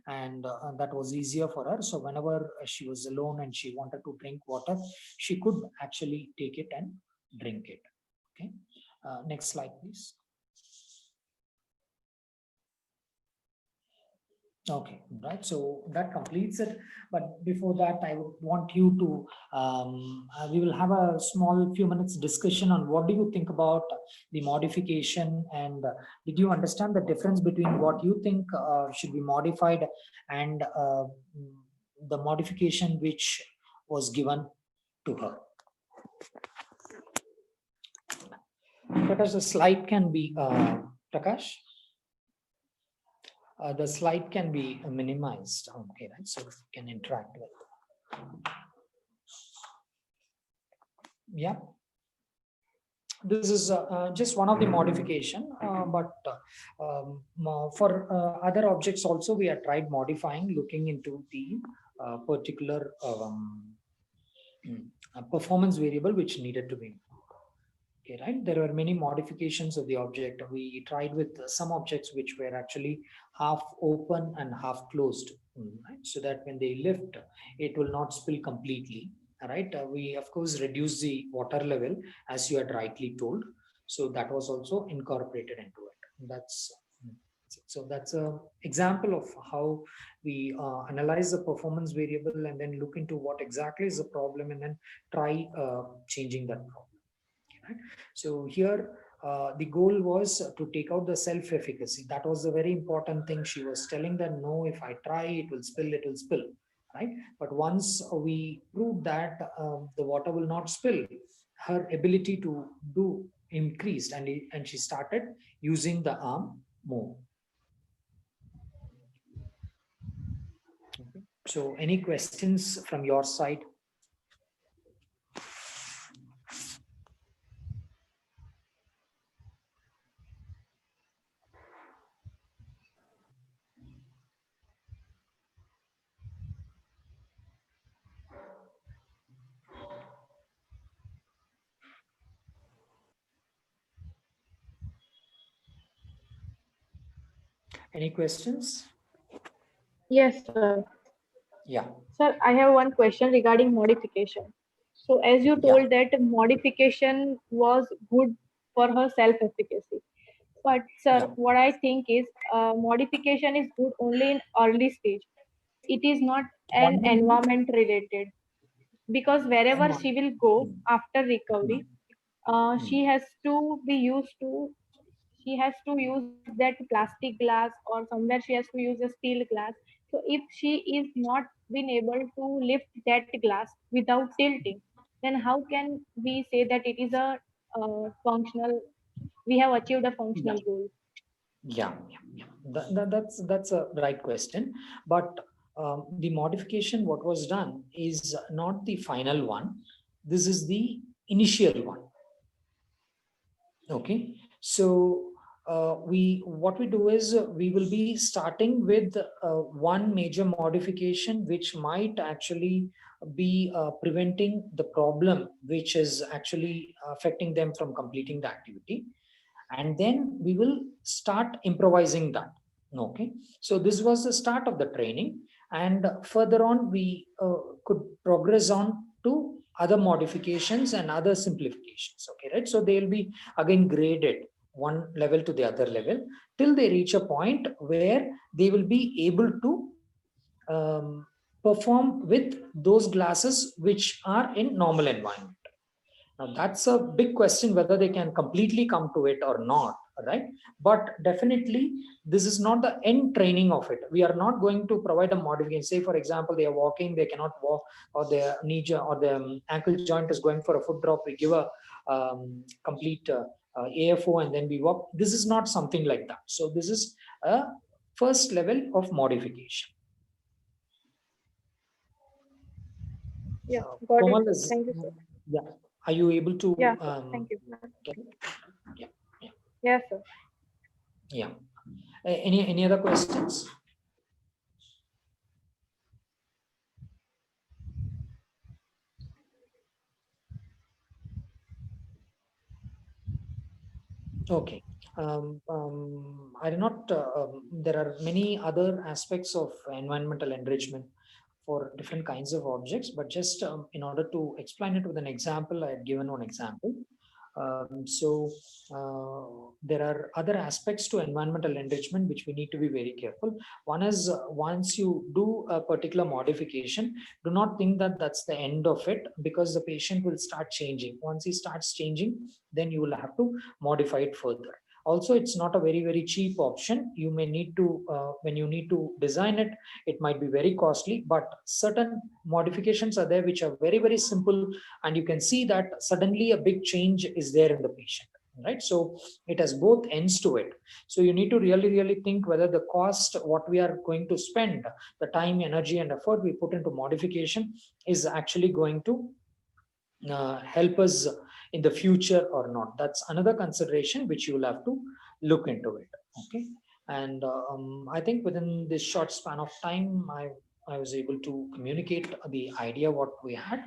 A: and that was easier for her. So whenever she was alone and she wanted to drink water, she could actually take it and drink it. Okay. Next slide, please. Okay, right. So that completes it. But before that, I would want you to, we will have a small few minutes discussion on what do you think about the modification, and did you understand the difference between what you think should be modified and the modification which was given to her. Prakash, the slide can be, Prakash? The slide can be minimized. Okay, right? So you can interact with. Yeah. This is just one of the modification, but for other objects also we have tried modifying, looking into the particular performance variable which needed to be. Okay, right. There were many modifications of the object. We tried with some objects which were actually half open and half closed, right? So that when they lift, it will not spill completely. Right. We of course reduce the water level as you had rightly told. So that was also incorporated into it. That's a example of how we analyze the performance variable and then look into what exactly is the problem and then try changing that problem. Right? So here the goal was to take out the self-efficacy. That was the very important thing. She was telling them, no, if I try, it will spill, right? But once we proved that the water will not spill, her ability to do increased, and she started using the arm more. Okay. So any questions from your side? Any questions?
H: Yes, sir.
A: Yeah.
H: Sir, I have one question regarding modification. So as you told that modification was good for her self-efficacy. But sir,
A: Yeah.
H: what I think is modification is good only in early stage. It is not an
A: Only in
H: environment related, because wherever
A: environment.
H: she will go
A: Hmm.
H: after recovery,
A: Hmm.
H: she has to be used to, she has to use that plastic glass, or somewhere she has to use a steel glass. So if she is not been able to lift that glass without tilting, then how can we say that it is a functional, we have achieved a
A: Yeah.
H: functional goal?
A: Yeah. That's a right question. But the modification, what was done, is not the final one. This is the initial one. Okay. So what we do is we will be starting with one major modification, which might actually be preventing the problem, which is actually affecting them from completing the activity, and then we will start improvising that. Okay, so this was the start of the training, and further on we could progress on to other modifications and other simplifications. Okay, right? So they will be again graded one level to the other level till they reach a point where they will be able to perform with those glasses which are in normal environment. Now, that's a big question whether they can completely come to it or not, right? But definitely, this is not the end training of it. We are not going to provide a modification. Say, for example, they are walking, they cannot walk, or their or the ankle joint is going for a foot drop. We give a complete AFO and then we walk. This is not something like that. So, this is a first level of modification.
H: Yeah, got it,
A: Komal
H: sir.
A: is,
H: Thank you, sir.
A: yeah. Are you able to?
H: Yeah, sir. Thank you.
A: Get it? Yeah.
H: Yes, sir.
A: Yeah. Any other questions? Okay. I do not. There are many other aspects of environmental enrichment for different kinds of objects, but just in order to explain it with an example, I had given one example. There are other aspects to environmental enrichment which we need to be very careful. One is once you do a particular modification, do not think that that's the end of it, because the patient will start changing. Once he starts changing, then you will have to modify it further. Also, it's not a very cheap option. You may need to when you need to design it, it might be very costly, but certain modifications are there which are very simple, and you can see that suddenly a big change is there in the patient, right? So it has both ends to it. So you need to really think whether the cost, what we are going to spend, the time, energy and effort we put into modification is actually going to help us in the future or not. That's another consideration which you will have to look into it. Okay. And I think within this short span of time, I was able to communicate the idea what we had.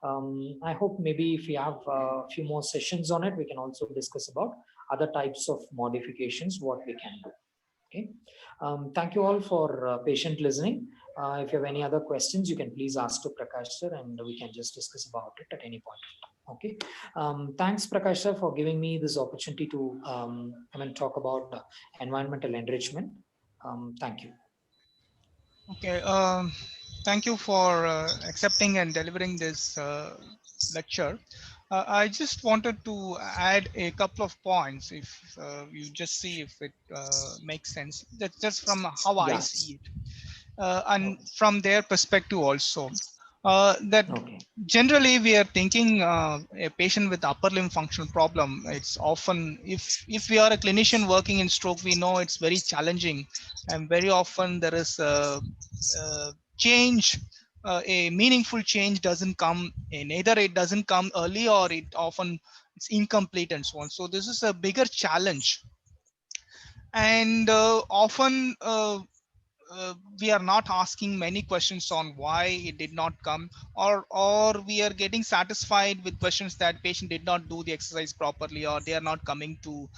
A: I hope maybe if we have a few more sessions on it, we can also discuss about other types of modifications, what we can do. Okay. Thank you all for patient listening. If you have any other questions, you can please ask to Prakash sir, and we can just discuss about it at any point. Okay. Thanks, Prakash sir, for giving me this opportunity to talk about environmental enrichment. Thank you.
I: Okay. Thank you for accepting and delivering this lecture. I just wanted to add a couple of points, if you just see if it makes sense. That's just from how I see it, and from their perspective also. That generally we are thinking a patient with upper limb functional problem, it's often, if we are a clinician working in stroke, we know it's very challenging, and very often there is a change, a meaningful change doesn't come in, either it doesn't come early or it often it's incomplete and so on. So this is a bigger challenge, and often we are not asking many questions on why it did not come, or we are getting satisfied with questions that patient did not do the exercise properly, or they are not coming to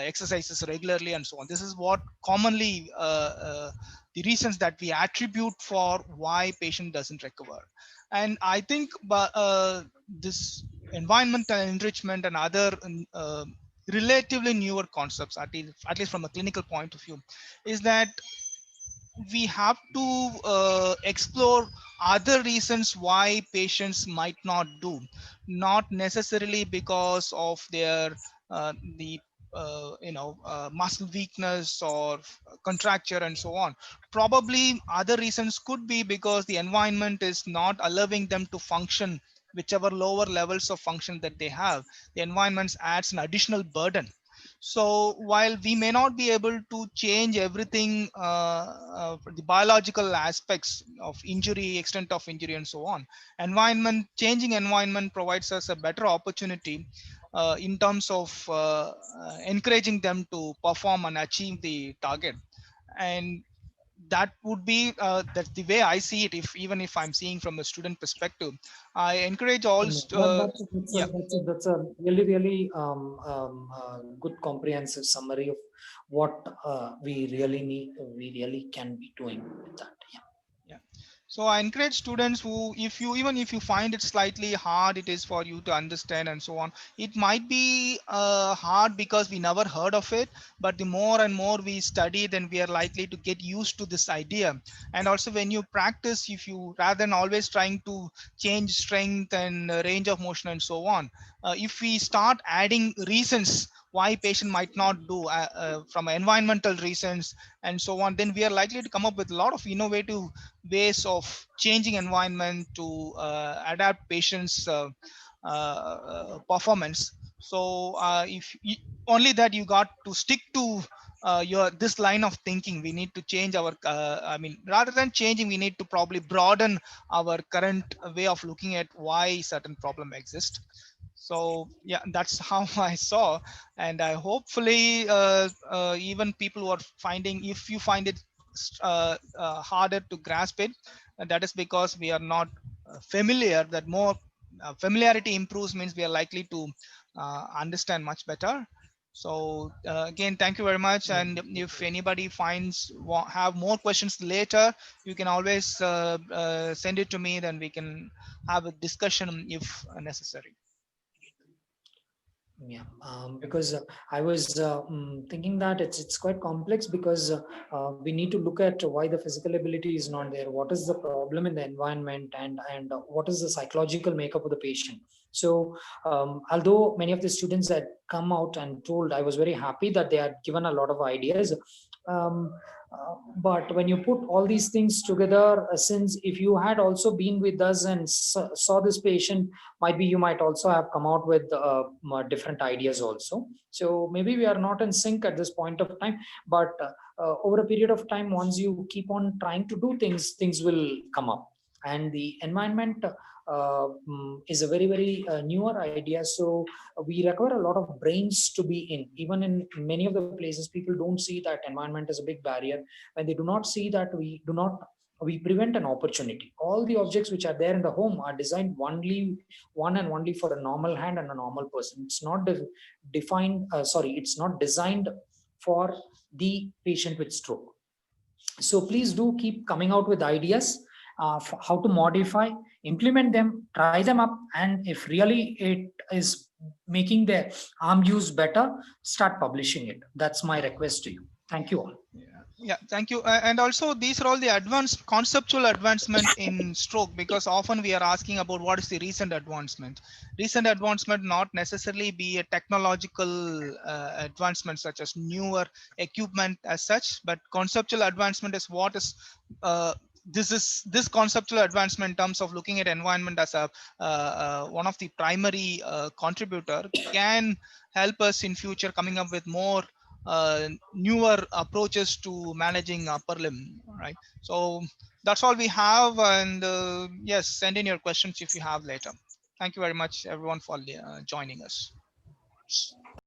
I: exercises regularly and so on. This is what commonly the reasons that we attribute for why patient doesn't recover. And I think this environmental enrichment and other relatively newer concepts, at least from a clinical point of view, is that we have to explore other reasons why patients might not do, not necessarily because of their the muscle weakness or contracture and so on. Probably other reasons could be because the environment is not allowing them to function whichever lower levels of function that they have. The environment adds an additional burden. So while we may not be able to change everything, the biological aspects of injury, extent of injury, and so on, changing environment provides us a better opportunity in terms of encouraging them to perform and achieve the target. And that would be that's the way I see it. Even if I'm seeing from a student perspective, I encourage all. Yeah.
A: That's a really, really good comprehensive summary of what we really can be doing with that. Yeah.
I: Yeah. So I encourage students who, even if you find it slightly hard, it is for you to understand and so on. It might be hard because we never heard of it, but the more and more we study, then we are likely to get used to this idea. And also when you practice, if you, rather than always trying to change strength and range of motion and so on, if we start adding reasons why patient might not do from environmental reasons and so on, then we are likely to come up with a lot of innovative ways of changing environment to adapt patients performance. So if you, only that you got to stick to your this line of thinking, we need to change our I mean, rather than changing, we need to probably broaden our current way of looking at why certain problem exist. So yeah, that's how I saw. And I hopefully even people who are finding, if you find it harder to grasp it, and that is because we are not familiar. That more familiarity improves means we are likely to understand much better. So again, thank you very much. And if anybody have more questions later, you can always send it to me, then we can have a discussion if necessary.
A: Yeah, because I was thinking that it's quite complex, because we need to look at why the physical ability is not there, what is the problem in the environment, and what is the psychological makeup of the patient. So although many of the students had come out and told, I was very happy that they had given a lot of ideas. Um, but when you put all these things together, since if you had also been with us and saw this patient, might be you might also have come out with different ideas also. So maybe we are not in sync at this point of time, but over a period of time, once you keep on trying to do things, things will come up. And the environment is a very, very newer idea. So we require a lot of brains to be in. Even in many of the places, people don't see that environment is a big barrier. When they do not see that, we prevent an opportunity. All the objects which are there in the home are designed one and only for a normal hand and a normal person. It's not it's not designed for the patient with stroke. So please do keep coming out with ideas of how to modify, implement them, try them up, and if really it is making the arm use better, start publishing it. That's my request to you. Thank you all.
I: Yeah, thank you. And also these are all the advanced conceptual advancement in stroke, because often we are asking about what is the recent advancement. Recent advancement not necessarily be a technological advancement such as newer equipment as such, but conceptual advancement is what is this conceptual advancement in terms of looking at environment as a one of the primary contributor can help us in future coming up with more newer approaches to managing upper limb, right? So that's all we have. And yes, send in your questions if you have later. Thank you very much everyone for joining us.